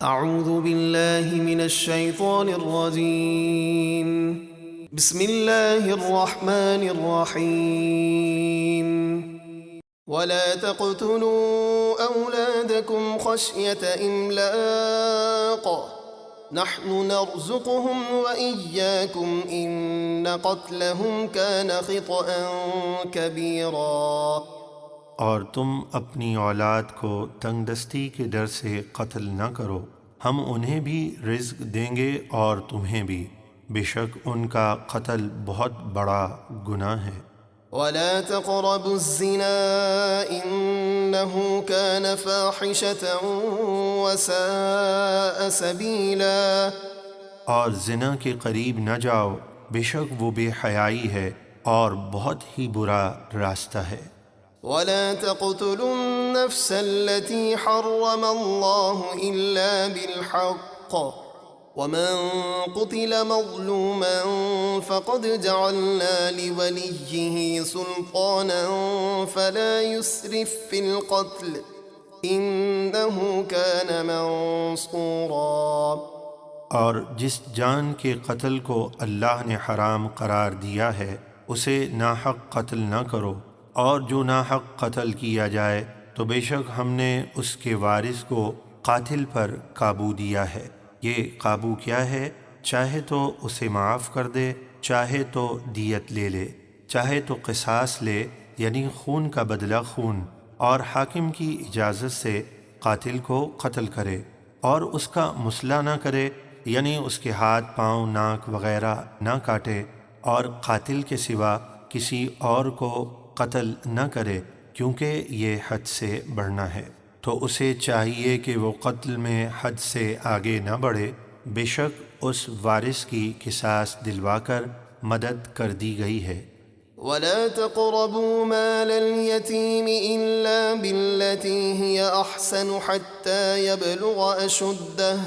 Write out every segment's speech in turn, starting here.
اعوذ باللہ من الشیطان الرجیم بسم اللہ الرحمن الرحیم ولا تقتلوا اولادکم خشیة املاق نحن نرزقهم وإياكم ان قتلهم كان خطأ كبيرا۔ اور تم اپنی اولاد کو تنگ دستی کے ڈر سے قتل نہ کرو، ہم انہیں بھی رزق دیں گے اور تمہیں بھی، بے شک ان کا قتل بہت بڑا گناہ ہے۔ ولا تقربوا الزنا انه كان فاحشة وساء سبيلا۔ اور زنا کے قریب نہ جاؤ، بے شک وہ بے حیائی ہے اور بہت ہی برا راستہ ہے۔ ولا تقتلوا النفس التي حرم الله إلا بالحق ومن قتل مظلوما فقد جعلنا لوليه سلطانا فلا يسرف في القتل إنه كان منصورا۔ اور جس جان کے قتل کو اللہ نے حرام قرار دیا ہے اسے ناحق قتل نہ کرو، اور جو ناحق قتل کیا جائے تو بے شک ہم نے اس کے وارث کو قاتل پر قابو دیا ہے۔ یہ قابو کیا ہے؟ چاہے تو اسے معاف کر دے، چاہے تو دیت لے لے، چاہے تو قصاص لے یعنی خون کا بدلہ خون، اور حاکم کی اجازت سے قاتل کو قتل کرے اور اس کا مثلہ نہ کرے یعنی اس کے ہاتھ پاؤں ناک وغیرہ نہ کاٹے، اور قاتل کے سوا کسی اور کو قتل نہ کرے کیونکہ یہ حد سے بڑھنا ہے، تو اسے چاہیے کہ وہ قتل میں حد سے آگے نہ بڑھے۔ بے شک اس وارث کی قصاص دلوا کر مدد کر دی گئی ہے۔ ولا تقربوا مال اليتيم إلا بالتي هي أحسن حتى يبلغ أشده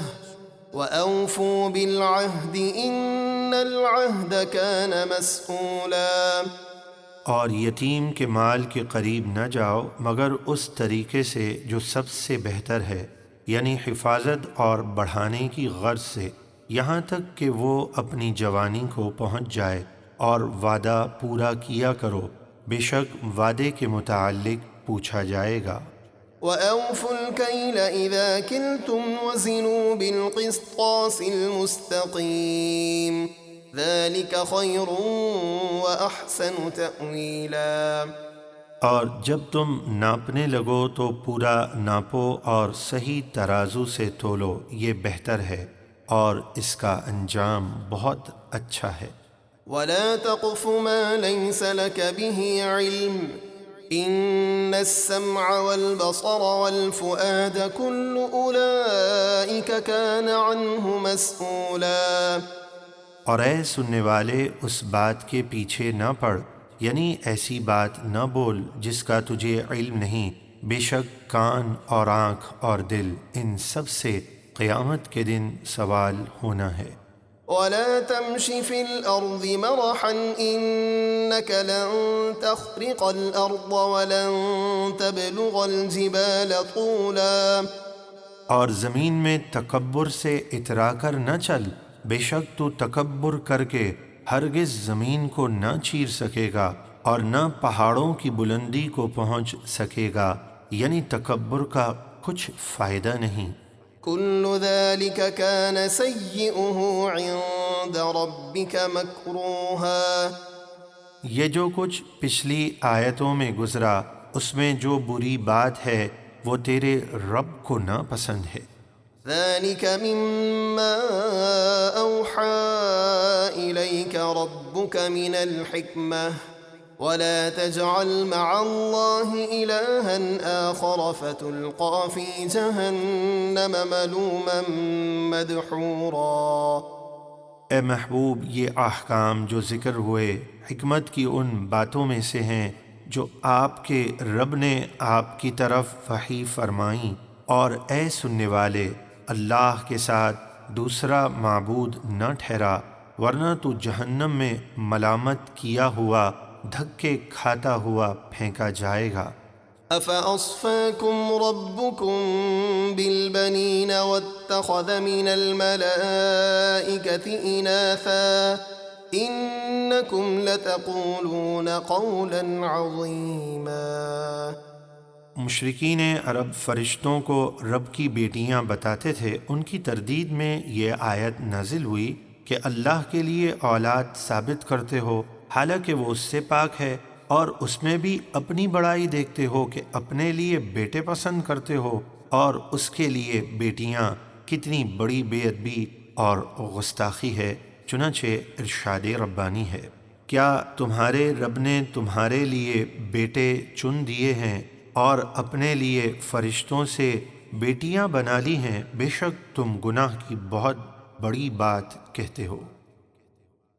وأوفوا بالعهد إن العهد كان مسؤولا۔ اور یتیم کے مال کے قریب نہ جاؤ مگر اس طریقے سے جو سب سے بہتر ہے، یعنی حفاظت اور بڑھانے کی غرض سے، یہاں تک کہ وہ اپنی جوانی کو پہنچ جائے، اور وعدہ پورا کیا کرو، بے شک وعدے کے متعلق پوچھا جائے گا۔ وَأَوْفُوا الْكَيْلَ إِذَا كِلْتُمْ وَزِنُوا بِالْقِسْطَاسِ الْمُسْتَقِيمِ ذَلِكَ خَيْرٌ وَأَحْسَنُ تَأْوِيلًا۔ اور جب تم ناپنے لگو تو پورا ناپو اور صحیح ترازو سے تولو، یہ بہتر ہے اور اس کا انجام بہت اچھا ہے۔ وَلَا تَقْفُ مَا لَيْسَ لَكَ بِهِ عِلْمٌ إِنَّ السَّمْعَ وَالْبَصَرَ وَالْفُؤَادَ كُلُّ أُولَئِكَ كَانَ عَنْهُ مَسْئُولًا۔ اور اے سننے والے اس بات کے پیچھے نہ پڑ، یعنی ایسی بات نہ بول جس کا تجھے علم نہیں، بے شک کان اور آنکھ اور دل ان سب سے قیامت کے دن سوال ہونا ہے۔ وَلَا تَمْشِ فِي الْأَرْضِ مَرَحًا إِنَّكَ لَن تَخْرِقَ الْأَرْضَ وَلَن تَبْلُغَ الْجِبَالَ طُولًا۔ اور زمین میں تکبر سے اترا کر نہ چل، بے شک تو تکبر کر کے ہرگز زمین کو نہ چیر سکے گا اور نہ پہاڑوں کی بلندی کو پہنچ سکے گا، یعنی تکبر کا کچھ فائدہ نہیں۔ كُلُّ ذَلِكَ كَانَ سَيِّئُهُ عِندَ رَبِّكَ مَكْرُوهًا۔ یہ جو کچھ پچھلی آیتوں میں گزرا اس میں جو بری بات ہے وہ تیرے رب کو ناپسند ہے۔ ذَلِكَ مِمَّا أَوْحَى إِلَيْكَ رَبُّكَ مِنَ الْحِكْمَةِ وَلَا تَجْعَلْ مَعَ اللَّهِ إِلَٰهًا آخَرَ فَتُلْقَىٰ فِي جَهَنَّمَ مَلُومًا مَدْحُورًا۔ اے محبوب، یہ احکام جو ذکر ہوئے حکمت کی ان باتوں میں سے ہیں جو آپ کے رب نے آپ کی طرف وحی فرمائیں، اور اے سننے والے اللہ کے ساتھ دوسرا معبود نہ ٹھہرا ورنہ تو جہنم میں ملامت کیا ہوا دھکے کھاتا ہوا پھینکا جائے گا۔ أفأصفاكم ربكم بالبنين واتخذ من الملائكة إناثا إنكم لتقولون قولا عظيما۔ مشرکین عرب فرشتوں کو رب کی بیٹیاں بتاتے تھے۔ ان کی تردید میں یہ آیت نازل ہوئی کہ اللہ کے لیے اولاد ثابت کرتے ہو حالانکہ وہ اس سے پاک ہے، اور اس میں بھی اپنی بڑائی دیکھتے ہو کہ اپنے لیے بیٹے پسند کرتے ہو، اور اس کے لیے بیٹیاں کتنی بڑی بے ادبی اور گستاخی ہے۔ چنانچہ ارشاد ربانی ہے، کیا تمہارے رب نے تمہارے لیے بیٹے چن دیے ہیں اور اپنے لیے فرشتوں سے بیٹیاں بنا لی ہیں؟ بے شک تم گناہ کی بہت بڑی بات کہتے ہو۔